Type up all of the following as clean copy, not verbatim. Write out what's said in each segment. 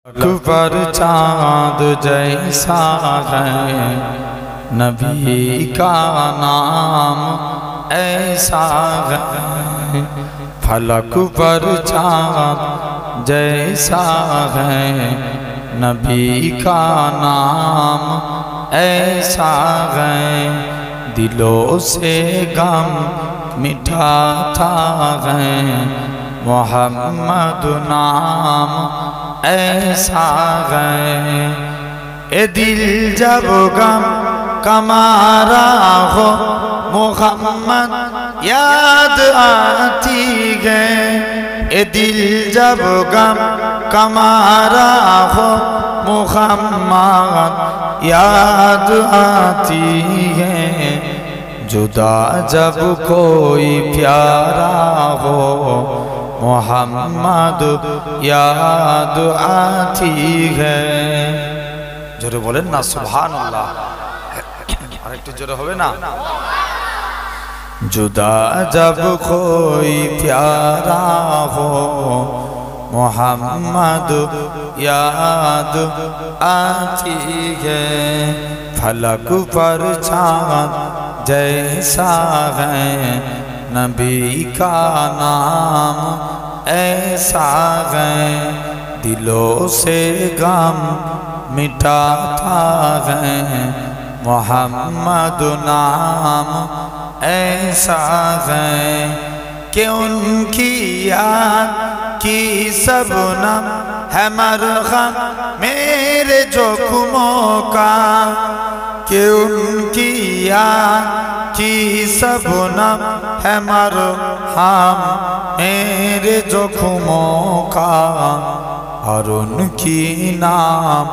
अकबर चाँद जैसा है नबी का नाम ऐसा है। फलक पर चाँद जैसा है नबी का नाम ऐसा है। दिलों से गम मिटाता है मोहम्मद नाम ऐसा है। ए दिल जब गम कमारा हो मोहम्मद याद आती है। ए दिल जब गम कमारा हो मोहम्मद याद आती है। जुदा जब कोई प्यारा हो मोहम्मद याद आती है। जोरे बोलें ना सुभान अल्लाह। आरेकटू जोरे होबे ना। जुदा जब कोई प्यारा हो मोहम्मद याद आती है। फलक पर चाँद जैसा है नबी का नाम ऐसा है। दिलों से गम मिटाता है मोहम्मद नाम ऐसा है। कि उनकी याद की सबनम है मरहम मेरे जोखमों का। कि उनकी याद की सबनम है मरहम मेरे जोखमों का। और उनकी नाम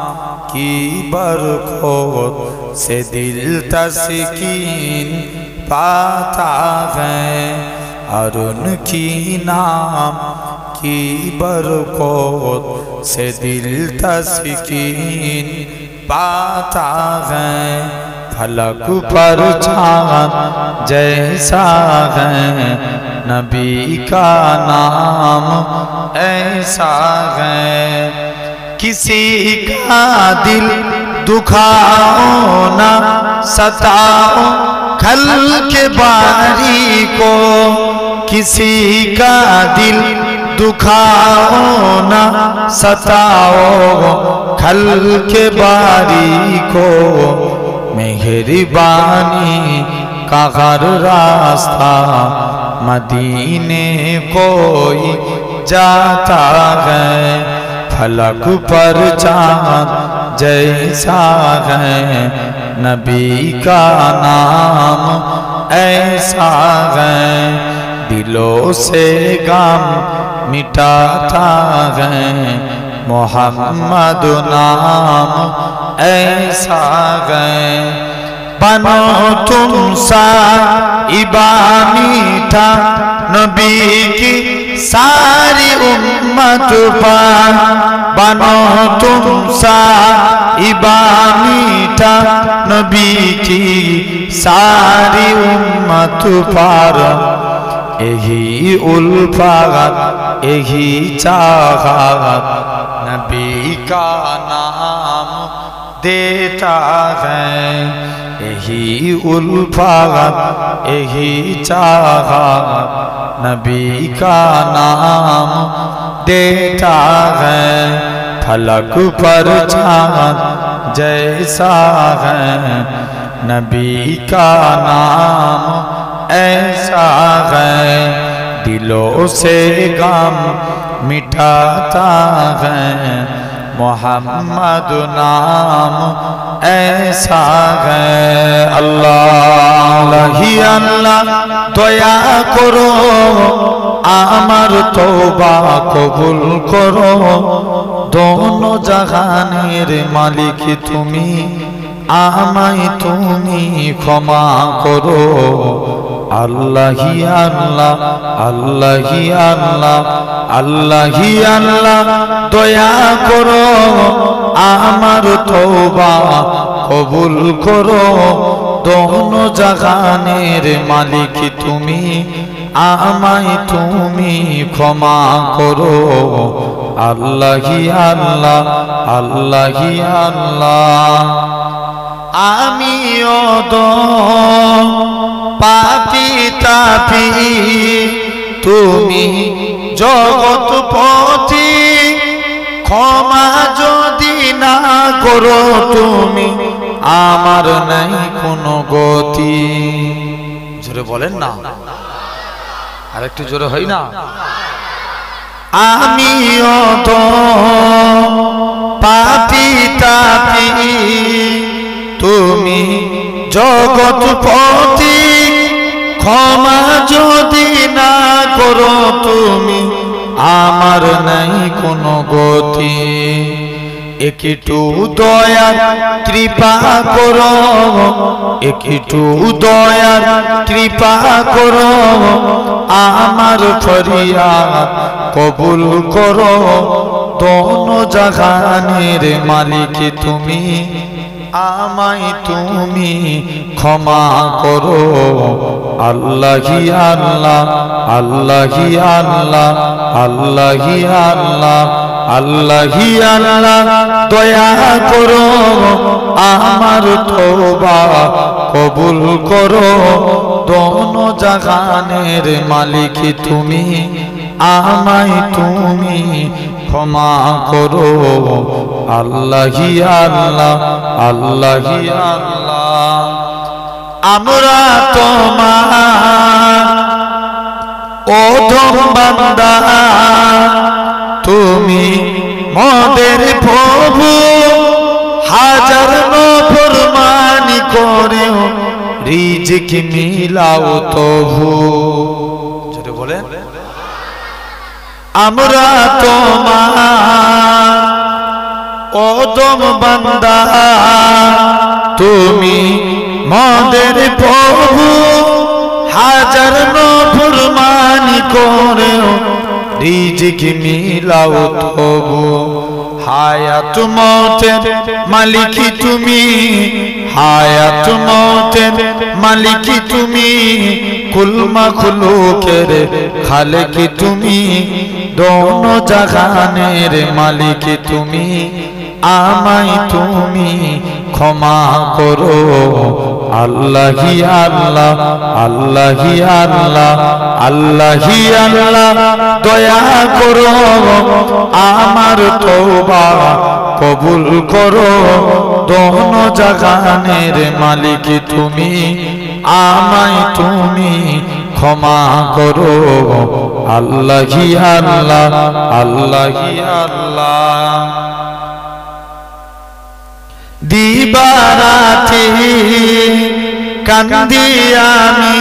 की बरकत से दिल तस्कीन पाता है। और उनकी नाम की बरकत से दिल तस्कीन पाता है। फलक पर चाँद जैसा है नबी का नाम ऐसा है। किसी का दिल दुखाओ ना सताओ खल के बारी को। किसी का दिल दुखाओ ना सताओ खल के बारी को। मेहरबानी का हर रास्ता मदीने कोई जाता है। फलक पर चाँद जैसा है नबी का नाम ऐसा है। दिलों से गम मिटाता है मोहम्मद नाम ऐसा है। बनो तुम सा इबा मीठा नबी की सारी उम्मत पर। बनो तुम सा इबा मीठा नबी की सारी उम्मत पर। यही उल्फत यही चाहत नबी का नाम देता है। यही उल्फत यही चाहत नबी का नाम देता है। फलक पर चाँद जैसा है नबी का नाम ऐसा है। दिलों से गम मिटाता है मोहम्मद नाम ऐसा है। अल्लाह ही अल्लाह दया करो आमार तौबा कबूल करो। दोनों जहानेर मालिक तुमी आमाय तुमी क्षमा करो। अल्लाह ही अल्लाह अल्लाह ही अल्लाह अल्लाह ही अल्लाह दया करो आमार तौबा कबूल करो। दोनों जहानेर मालिक तुमी आमाय तुमी क्षमा करो। আল্লাহি আল্লাহ আল্লাহি আল্লাহ। আমিও তো পাপী তাপী, তুমি জগৎপতি, ক্ষমা যদি না করো তুমি, আমার নাই কোনো গতি। জোরে বলেন না, আর একটু জোরে হয় না? আমিও তো পাপী তাপী, তুমি জগৎপতি, ক্ষমা যদি না করো তুমি, আমার নাই কোনো গতি। একটু দয়ার কৃপা করো, একটু দয়ার কৃপা করো, আমার ফরিয়াদ কবুল করো। দোনো জাহানের মালিক তুমি, আমায় তুমি ক্ষমা করো। আল্লাহি আল্লাহ আল্লাহি আল্লাহ আল্লাহি আল্লাহ আল্লাহি আল্লাহ, দয়া করো আমার তওবা কবুল করো। দোনো জাহানের মালিক তুমি, আমায় তুমি ক্ষমা করো। আল্লাহি আল্লাহ আল্লাহি আল্লাহ। আমরা তোমার অধম বান্দা, তুমি মোদের প্রভু, হাজার নফরমানি করেও রিজিক মিলাও তবু। যদি বলেন আমরা তোমার অধম বান্দা, তুমি মোদের প্রভু, হাজার নফরমানি করেও রিজিক মিলাও তবু। হায়াত মৌতের মালিকি তুমি, হায়াত মৌতের মালিকি তুমি, কুল মাখলুকের খালেকি তুমি। দোনো জাহানের মালিকি তুমি, আমায় তুমি ক্ষমা করো। আল্লাহি আল্লাহ আল্লাহি আল্লাহ আল্লাহি আল্লাহ, দয়া করো আমার তওবা কবুল করো। দোনো জাহানের মালিক তুমি, আমায় তুমি ক্ষমা করো। আল্লাহি আল্লাহ আল্লাহি আল্লাহ। দিবারাতি কান্দি আমি,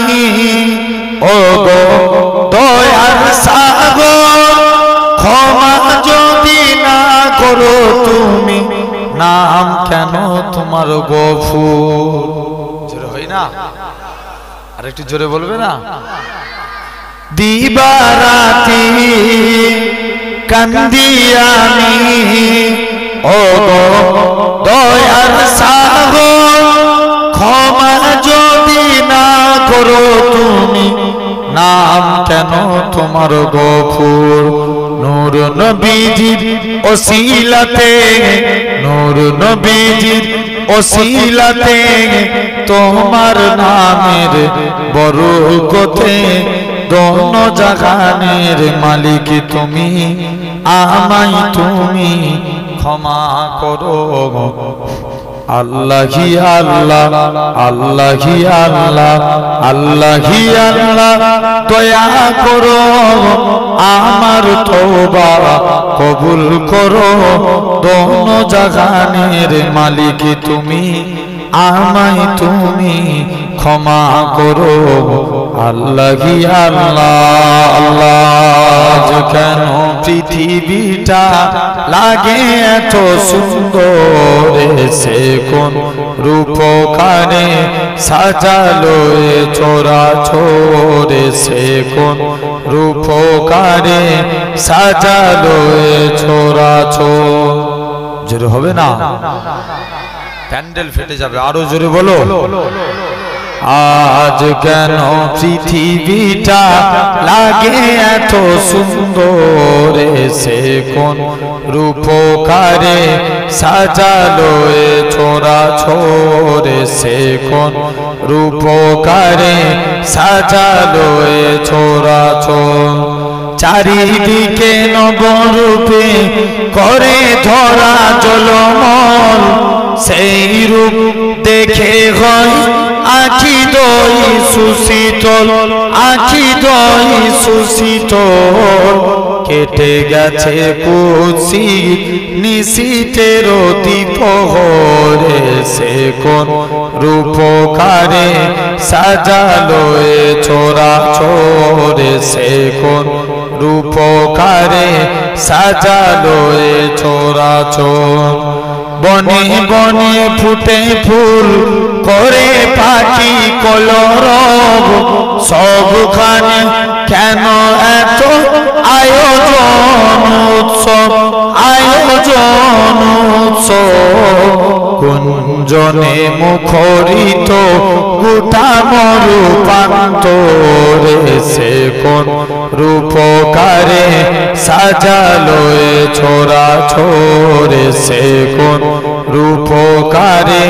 ও গো দয়ার সাগর, ক্ষমা যদি না করো তুমি, নাম কেন তোমার গফুর। জোরে হয় না? আর একটু জোরে বলবে না? দিবারাতি কান্দি আমি, ও গো দয়ার সাগর, ক্ষমা যদি না করো তুমি, নাম কেন তোমার গফুর। নূর নবীজির ওসিলাতে, নূর নবীজির ওসিলাতে, তোমার নামের বরকতে, দোনো জাহানের মালিক তুমি, আমায় তুমি ক্ষমা করো। আল্লাহি আল্লাহ আল্লাহি আল্লাহ আল্লাহি আল্লাহ, দয়া করো আমার তওবা কবুল করো। দোনো জাহানের মালিক তুমি, আমায় তুমি ক্ষমা করো। আল্লাহি আল্লাহ আল্লাহ। কেন পৃথিবীটা লাগে এত সুন্দর, সে কোন রূপকারে সাজালো এ চরাচরে, সে কোন রূপকারে সাজালো এ চরাচর। জোরে হবে না? প্যান্ডেল ফেটে যাবে, আরো জোরে বলো। আজ কেন পৃথিবীটা লাগে এত সুন্দর, সে কোন রূপকারে সাজালো এ ছোরা ছোরে, সে কোন রূপকারে সাজালো এ ছোরা ছোর। চারিদিকে নবরূপে করে ধরা জলমল, সেই রূপ দেখে হয় আখি দই সুশীতল, আখি দই সুশীতল। কেটে গেছে কুৎসিত নিশীথের দ্বীপহরে, সে কোন রূপকারে সাজালো এ ছোরা ছোরে, সে কোন রূপকারে সাজালো এ ছোরা ছোর। বনে বনে ফুটে ফুল করে পাখি কলরব, সবখানে কেন এত আয়োজন উৎসব, আয়োজন উৎসব। কুঞ্জনে মুখরিত গোটা মরু প্রান্তরে, সে কোন রূপকারে সাজালো এ ছোরা ছোরে, সে কোন রূপকারে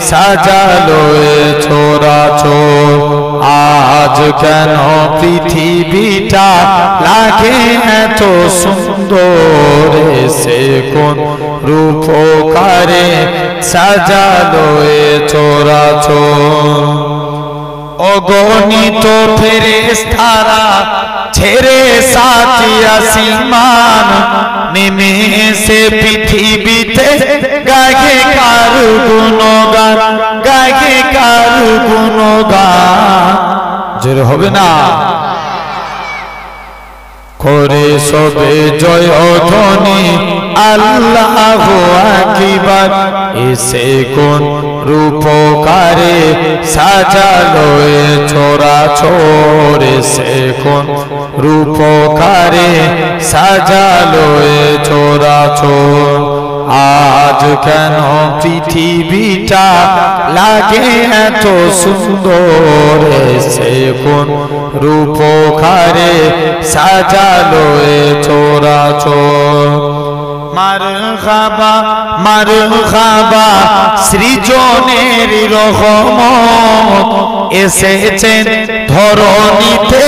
সাজালো এ ছোরা ছোর। আজ কেন পৃথিবীটা লাগে এত সুন্দর, সে কোন রূপকারে সাজালো এ ছোরা ছোর। অগণিত ফেরেশতারা ছেড়ে সাত আসমান, নেমে এসে পৃথিবীতে গায়ে কার গুণগান, গায়ে কার গুণগান। জোরে হবে না? করে সবে জয় ধ্বনি আল্লাহু আকবার, এসে কোন রূপকারে সাজালো এ ছোরা ছোরে, সে কোন রূপকারে সাজালো এ ছোরা ছোর। আজ কেন পৃথিবীটা লাগে এত সুন্দর, সে কোন রূপকারে সাজালো এ ছোরা ছোর। মারহাবা মারহাবা সৃজনের রহমত, এসেছেন ধরণীতে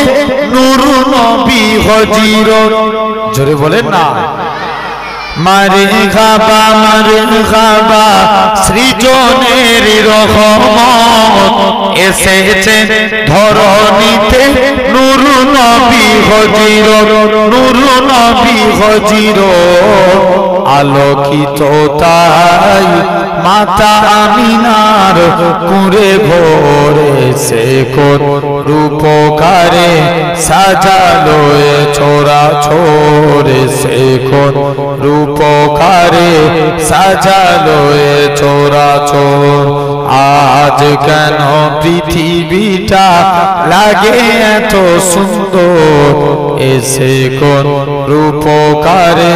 নূর নবী হযরত। জোরে বলেন না। মারহাবা মারহাবা সৃজনের রহমত, এসেছেন ধরণীতে নূর নবী হযরত, নূর নবী হযরত। আলোকিত তাই মাতা আমিনার কুঁড়ে ঘরে, সে কোন রূপকারে সাজালো এ ছোরা ছোরে, সে কোন রূপকারে সাজালো এ ছোরা ছোর। আজ কেন পৃথিবীটা লাগে এত সুন্দর, এসে কোন রূপকারে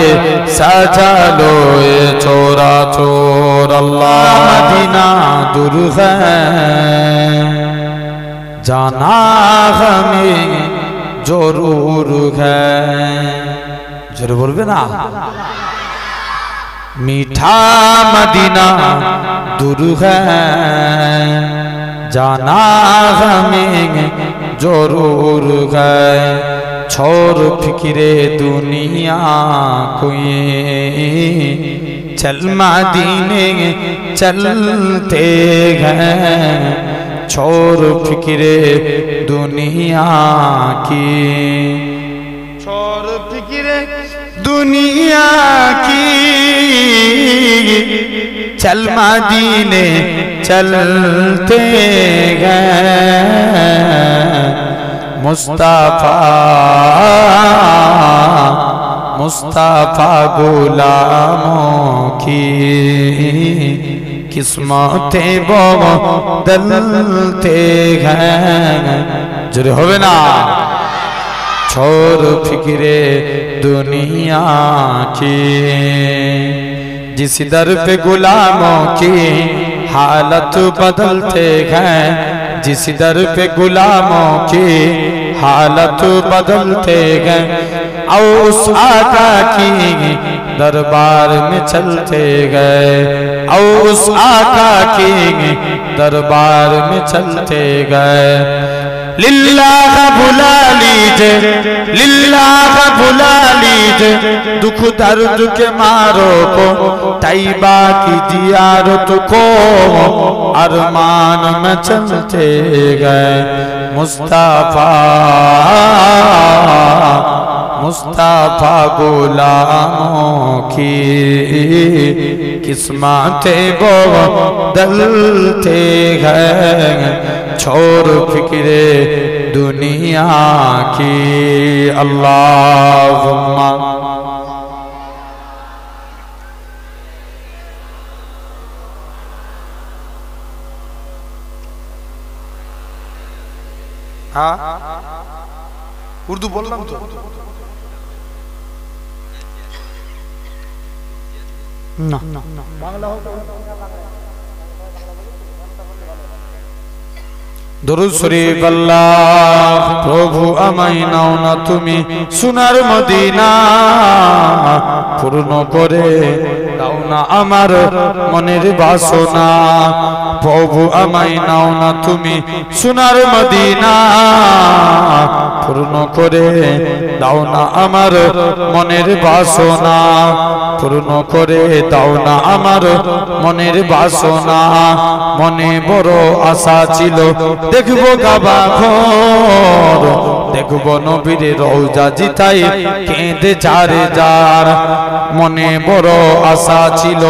সাজালো এ ছোরা ছোর। আল্লাহ মদিনা दूर है जाना हमें जरूर है। जरूर बोलबे ना। मीठा मदीना दूर है जाना हमें जरूर है। छोड़ फिक्रे दुनिया कोई चल मदीने चलते हैं। छोड़ फिक्रे दुनिया की, छोड़ फिक्रे दुनिया की, चल मदीने चलते हैं। मुस्तफा मुस्तफा गुलामों की किस्मतें बदलते हैं। जुड़े होवे ना। छोड़ फिक्रे दुनिया की, जिस दर पे गुलामों की हालत बदलते हैं। जिस दर पे गुलामों की हालत बदलते गए, और उस आका की दरबार में चलते गए, और उस आका की दरबार में चलते गए। लिल्लाह बुला लीजिए, लिल्लाह बुला लीजिए दुख दर्द के मारो को, तैबा की जियारत को अरमान में चलते गए। मुस्तफा मुस्तफा गुलामों की किस्मतें बदलते गए, छोड़ फिक्रे दुनिया की। अल्लाहुम्मा हाँ उर्दू बोलना तो ना बांग्ला हो दुरूद शरीफ। अल्लाह प्रभु আমায় নাও না তুমি সোনার মদিনা, পূর্ণ করে দাও না আমার মনের বাসনা। প্রভু আমায় নাও না তুমি সোনার মদিনা, পূর্ণ করে দাও না আমার মনের বাসনা, পূর্ণ করে দাও না আমার মনের বাসনা। মনে বড় আশা ছিল দেখবো কাবা ঘর, দেখবো নবীর রওজা জিতাই কেঁদে যারে যার। মনে বড় আশা ছিল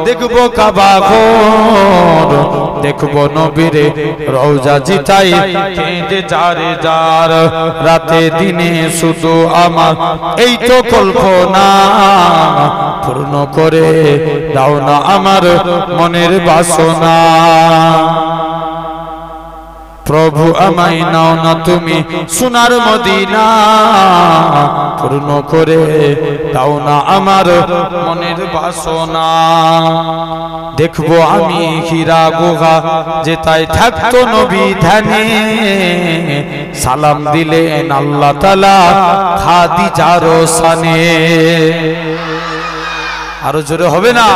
দেখবো কাবা ঘর, দেখবো নবীর রওজা জিতাই কেঁদে যারে যার। রাতে দিনে শুধু আমার এই তো কল্পনা, পূর্ণ করে দাও না আমার মনের বাসনা। প্রভু আমায় নাও না তুমি সোনার মদিনা, পূর্ণ করে দাও না আমার মনের বাসনা। দেখবো আমি হীরা গুহা যেটাই থাকতো নবী ধ্যানে, সালাম দিলেন আল্লাহ তাআলা খাদিজার শানে। আরো জোরে হবে না?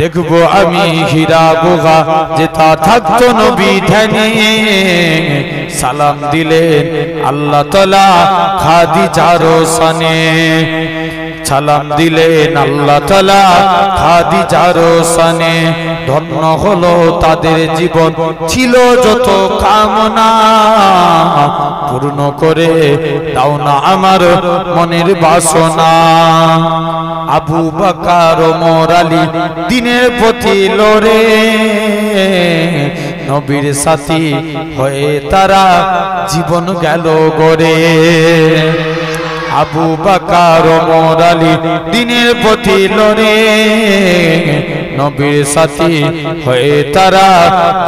দেখবো আমি হীরা গুহা যেটা থাকতো নবী ধ্যানে, সালাম দিলেন আল্লাহ তাআলা খাদিজার শানে। সালাম দিলেন আল্লাহ তাআলা খাদিজার শানে। ধন্য হলো তাদের জীবন ছিল যত কামনা, পূর্ণ করে দাও না আমার মনের বাসনা। আবু বকর ওমর আলী দিনের প্রতি লড়ে, নবীর সাথী হয়ে তারা জীবন গেল গড়ে। আবু বকর ওমর আলী দিনের প্রতি লড়ে, নবীর সাথী হয়ে তারা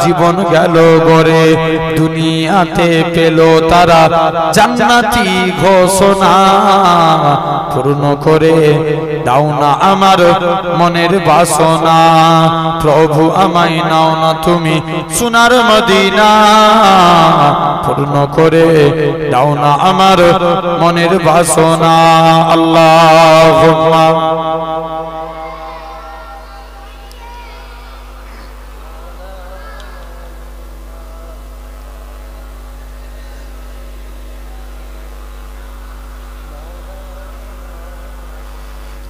জীবন গেল গড়ে। দুনিয়াতে পেল তারা জান্নাতি ঘোষণা, পূর্ণ করে দাও না আমার মনের বাসনা। প্রভু আমায় নাও না তুমি সোনার মদিনা, পূর্ণ করে দাও না আমার মনের বাসনা। আল্লাহুম্মা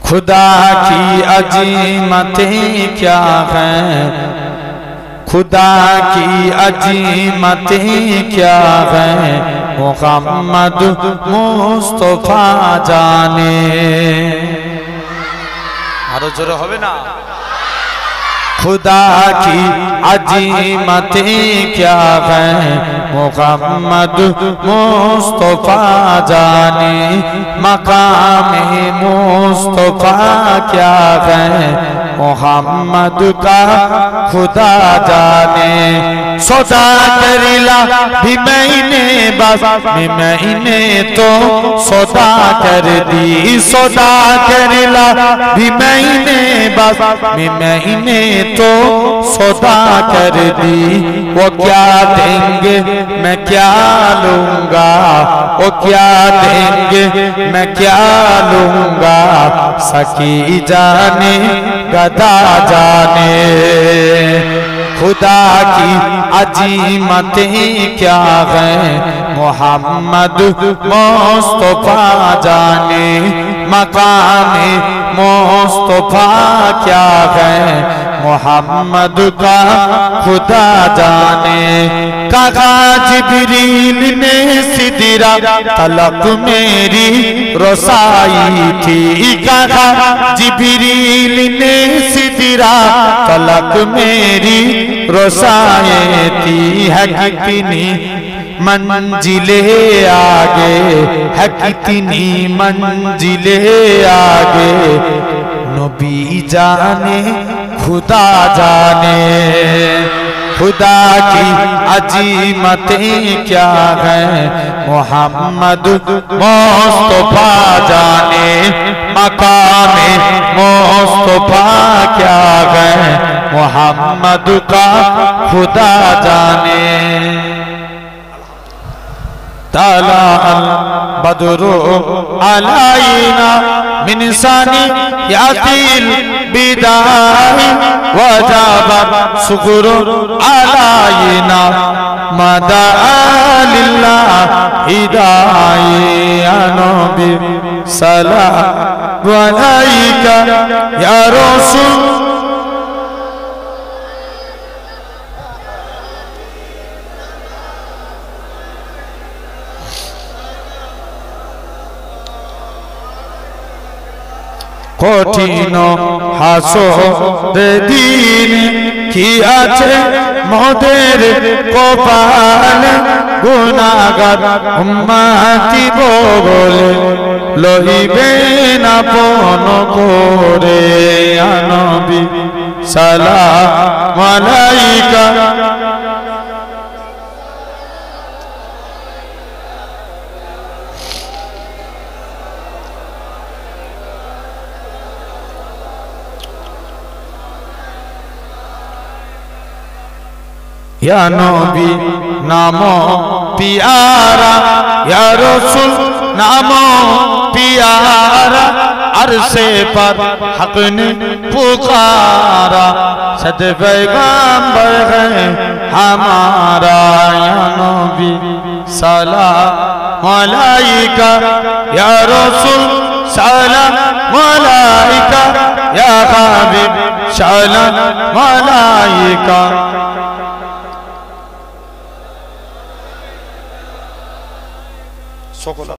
खुदा की अजीमतें क्या हैं, खुदा की अजीमतें क्या हैं, मुहम्मद मुस्तफा जाने। आरो जोरे होबे ना? खुदा की अजीमतें क्या हैं, मुहम्मद मुस्तफा जाने। मकामे मुस्तफा क्या है, मुहम्मद का खुदा जाने। सौदा करिला भी मैंने बस मैंने तो सौदा कर दी, सौदा करिला भी मैंने बस मैंने तो सौदा कर दी, वो क्या देंगे मैं क्या लूंगा, वो क्या देंगे मैं क्या लूंगा, सकी जाने गदा जाने। खुदा की अजीमतें क्या हैं मोहम्मद मुस्तफा जाने, मकाने मुस्तफा क्या है मोहम्मद का खुदा जाने। कहा जिब्रील ने सिदरा तलक मेरी रसाई थी, कहा जिब्रील ने सिदरा तलक मेरी रसाई थी। है कितनी मंजिले आगे, है कितनी मंजिले आगे, नबी जाने खुदा जाने। खुदा की अजीमतें क्या हैं मोहम्मद मुस्तफा जाने, मकामे मुस्तफा क्या है मोहम्मद का खुदा जाने। ताला अल बदरु अलाइना मिन सानियातिल बिदाई, वजाबा शुक्र अलाइना मदा लिल्लाह हिदाई। या नबी सलाम अलैका या रसूल। কঠিন হাসরে দিন কি আছে মোদের কপাল, গুনাহগার উম্মতি বলে লইবে না পন করে। ইয়া নবী সালাম আলাইকা। या नबी नामो प्यारा, या रसूल नामो प्यारा, अरसे पर हक ने पुकारा, सद पैगंबर है हमारा। या नबी सलाम अलैका या रसूल सलाम अलैका, या हबीब सलाम अलैका।